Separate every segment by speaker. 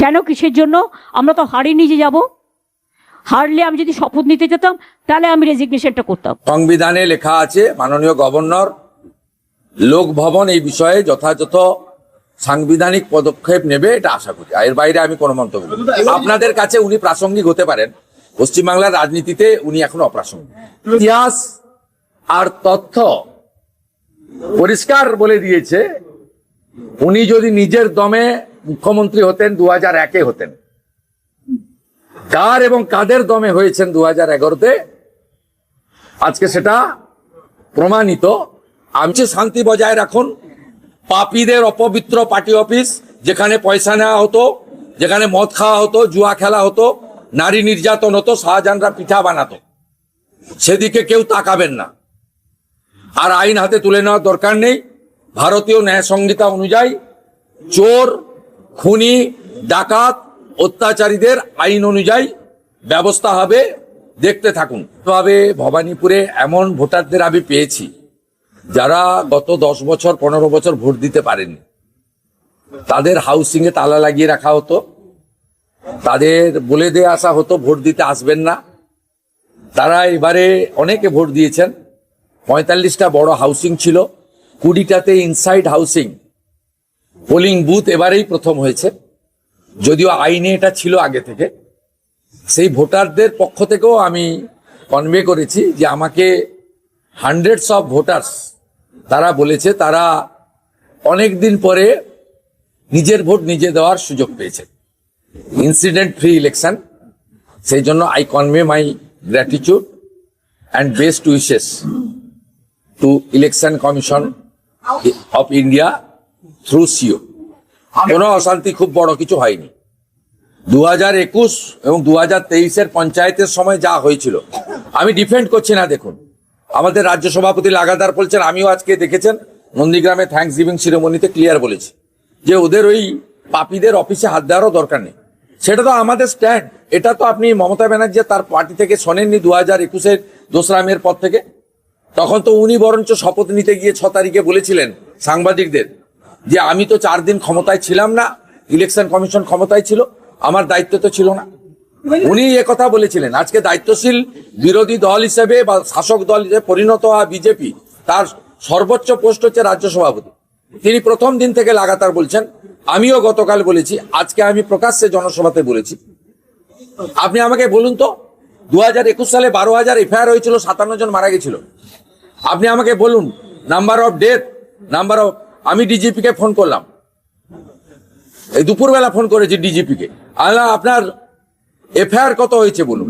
Speaker 1: কেন, কিসের জন্য? আমরা তো হারিয়ে যে যাব। হারলে আমি যদি শপথ নিতে যেতাম তাহলে আমি রেজিগনেশনটা করতাম।
Speaker 2: সংবিধানে লেখা আছে মাননীয় গভর্নর লোক ভবন এই বিষয়ে যথাযথ সাংবিধানিক পদক্ষেপ নেবে, এটা আশা করি। এর বাইরে আমি কোনো মন্তব্য করি না। আপনাদের কাছে উনি প্রাসঙ্গিক হতে পারেন, পশ্চিমবাংলার রাজনীতিতে উনি এখন অপ্রাসঙ্গিক। ইতিহাস আর তথ্য পরিষ্কার বলে দিয়েছে উনি যদি নিজের দমে মুখ্যমন্ত্রী হতেন 2001-এ হতেন। কার এবং কাদের দমে হয়েছেন 2011-তে, আজকে সেটা প্রমাণিত। আমি শান্তি বজায় রাখুন। পাপীদের অপবিত্র পার্টি অফিস, যেখানে পয়সা নেওয়া হতো, যেখানে মদ খাওয়া হতো, জুয়া খেলা হতো, নারী নির্যাতন হতো, শাহজাহানরা পিঠা বানাতো, সেদিকে কেউ তাকাবেন না। আর আইন হাতে তুলে নেওয়ার দরকার নেই। ভারতীয় ন্যায় সংহিতা অনুযায়ী চোর, খুনি, ডাকাত, অত্যাচারীদের আইন অনুযায়ী ব্যবস্থা হবে, দেখতে থাকুন। তবে ভবানীপুরে এমন ভোটারদের আমি পেয়েছি যারা গত 10 বছর 15 বছর ভোট দিতে পারেননি। তাদের হাউসিং এ তালা লাগিয়ে রাখা হতো, তাদের বলে দিয়ে আসা হতো ভোট দিতে আসবেন না। তারা এবারে অনেকে ভোট দিয়েছেন। 45টা বড় হাউসিং ছিল, 20টাতে ইনসাইড হাউসিং পোলিং বুথ এবারেই প্রথম হয়েছে, যদিও আইনে এটা ছিল আগে থেকে। সেই ভোটারদের পক্ষ থেকেও আমি কনভে করেছি যে আমাকে হান্ড্রেডস অফ ভোটার্স তারা বলেছে তারা অনেক দিন পরে নিজের ভোট নিজে দেওয়ার সুযোগ পেয়েছে। ইনসিডেন্ট ফ্রি ইলেকশন, সেই জন্য I convey my gratitude and best wishes to Election Commission of India through CO. কোনো অশান্তি খুব বড় কিছু হয়নি। 2021 এবং 2023-এর পঞ্চায়েতের সময় যা হয়েছিল আমি ডিফেন্ড করছি না। দেখুন, আমাদের রাজ্য সভাপতি লাগাতার বলছেন, আমিও আজকে দেখেছেন নন্দীগ্রামে থ্যাঙ্কস গিভিং সিরিমনিতে ক্লিয়ার বলেছি যে ওদের ওই পাপীদের অফিসে হাত দেওয়ারও দরকার নেই। সেটা তো আমাদের স্ট্যান্ড। এটা তো আপনি মমতা ব্যানার্জি তার পার্টি থেকে শোনেননি 2021-এর 2রা মের পর থেকে। তখন তো উনি বরঞ্চ শপথ নিতে গিয়ে 6 তারিখে বলেছিলেন সাংবাদিকদের যে আমি তো 4 দিন ক্ষমতায় ছিলাম না, ইলেকশন কমিশন ক্ষমতায় ছিল, আমার দায়িত্ব তো ছিল না। উনি কথা বলেছিলেন। আজকে দায়িত্বশীল বিরোধী দল হিসেবে বা শাসক দল হিসেবে পরিণত হওয়া বিজেপি, তার সর্বোচ্চ পোস্ট হচ্ছে রাজ্য সভাপতি। তিনি প্রথম দিন থেকে লাগাতার বলছেন, আমিও গতকাল বলেছি, আজকে আমি প্রকাশ্যে জনসভাতে বলেছি। আপনি আমাকে বলুন তো, 2021 সালে 12,000 এফআইআর হয়েছিল, 57 জন মারা গেছিল। আপনি আমাকে বলুন number of death, number of. আমি ডিজিপি কে ফোন করলাম, এই দুপুরবেলা ফোন করেছি ডিজিপি কে, আল্লাহ আপনার এফআইআর কত হয়েছে বলুন।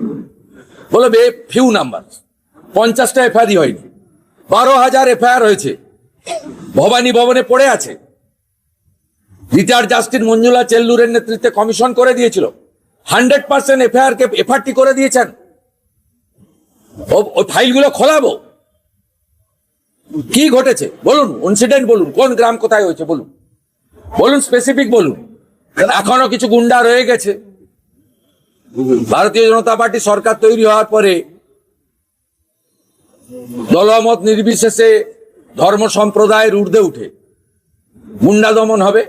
Speaker 2: বলো ফিউ নাম্বার, 50টা এফআইআরই হয়নি, 12,000 এফআইআর হয়েছে, ভবানী ভবনে পড়ে আছে। রিটায়ার্ড জাস্টিস মঞ্জুলা চেল্লুরের নেতৃত্বে কমিশন করে দিয়েছিল, 100% এফআইআর কে এফআরটি করে দিয়েছেন। ওই ফাইলগুলো খোলাবো। কি ঘটেছে বলুন, ইনসিডেন্ট বলুন, কোন গ্রাম কোথায় হয়েছে বলুন, বলুন স্পেসিফিক বলুন। এখনো কিছু গুন্ডা রয়ে গেছে। ভারতীয় জনতা পার্টি সরকার তৈরি হওয়ার পরে দলমত নির্বিশেষে ধর্ম সম্প্রদায়ের ঊর্ধ্বে উঠে গুন্ডা দমন হবে।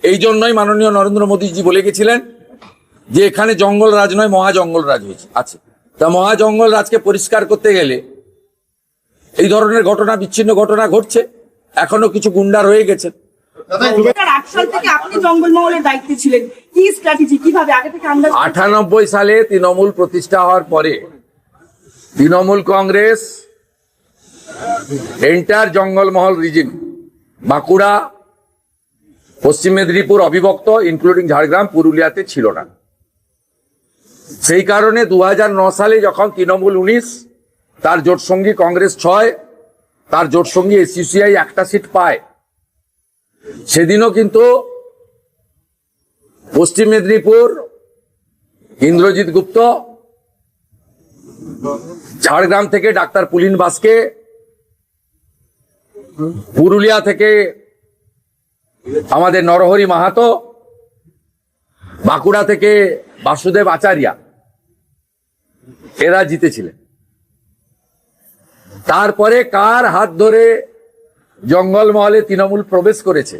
Speaker 2: এই জন্যই মাননীয় নরেন্দ্র মোদীজি বলে গেছিলেন যে এখানে জঙ্গল রাজ নয়, মহাজঙ্গল রাজ হয়েছে আছে। তা মহাজঙ্গল রাজকে পরিষ্কার করতে গেলে এই ধরনের ঘটনা, বিচ্ছিন্ন ঘটনা ঘটছে। এখনো কিছু গুন্ডা রয়ে গেছে। 98 সালে তৃণমূল প্রতিষ্ঠা হওয়ার পরে তৃণমূল কংগ্রেস এন্টার জঙ্গলমহল রিজিন, বাঁকুড়া, পশ্চিম মেদিনীপুর অবিভক্ত ইনক্লুডিং ঝাড়গ্রাম, পুরুলিয়াতে ছিল না। সেই কারণে 2009 সালে যখন তৃণমূল 19, তার জোটসঙ্গী কংগ্রেস 6, তার জোটসঙ্গী এসইউসিআই 1টা সিট পায়, সেদিনও কিন্তু পশ্চিম মেদিনীপুর ইন্দ্রজিৎ গুপ্ত, ঝাড়গ্রাম থেকে ডাক্তার পুলিন বাসকে, পুরুলিয়া থেকে আমাদের নরহরি মাহাতো, বাঁকুড়া থেকে বাসুদেব আচার্যা, এরা জিতেছিলেন। তারপরে কার হাত ধরে জঙ্গলমহলে তৃণমূল প্রবেশ করেছে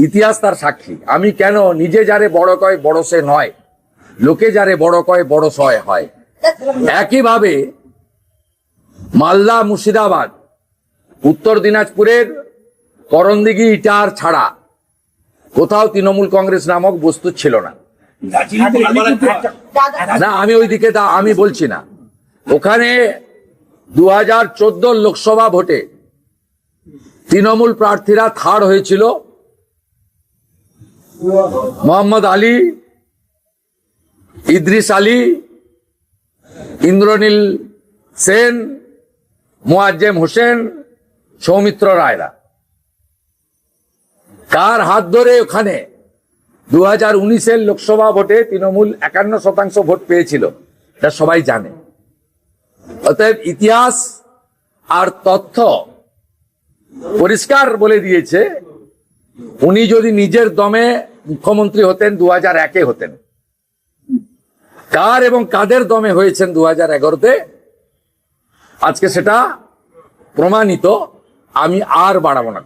Speaker 2: ইতিহাস তার সাক্ষী। আমি কেন নিজে যারে বড় কয় বড় সে নয়, লোকে যারে বড় কয় বড় সয় হয়। একইভাবে মালদা, মুর্শিদাবাদ, উত্তর দিনাজপুরের করণদিঘি, ইটার ছাড়া কোথাও তৃণমূল কংগ্রেস নামক বস্তু ছিল না। না, আমি ওইদিকে আমি বলছি না। ওখানে 2014 লোকসভা ভোটে তৃণমূল প্রার্থীরা থার্ড হয়েছিল মোহাম্মদ আলী, ইদ্রিস আলী, ইন্দ্রনীল সেন, মোয়াজ্জেম হোসেন, সৌমিত্র রায়রা। কার হাত ধরে ওখানে 2019-এর লোকসভা ভোটে তৃণমূল 51% ভোট পেয়েছিল, এটা সবাই জানে। অতএব ইতিহাস আর তথ্য পরিষ্কার বলে দিয়েছে, উনি যদি নিজের দমে মুখ্যমন্ত্রী হতেন 2001-এ হতেন। কার এবং কাদের দমে হয়েছেন 2011-তে, আজকে সেটা প্রমাণিত। আমি আর বাড়াবো না।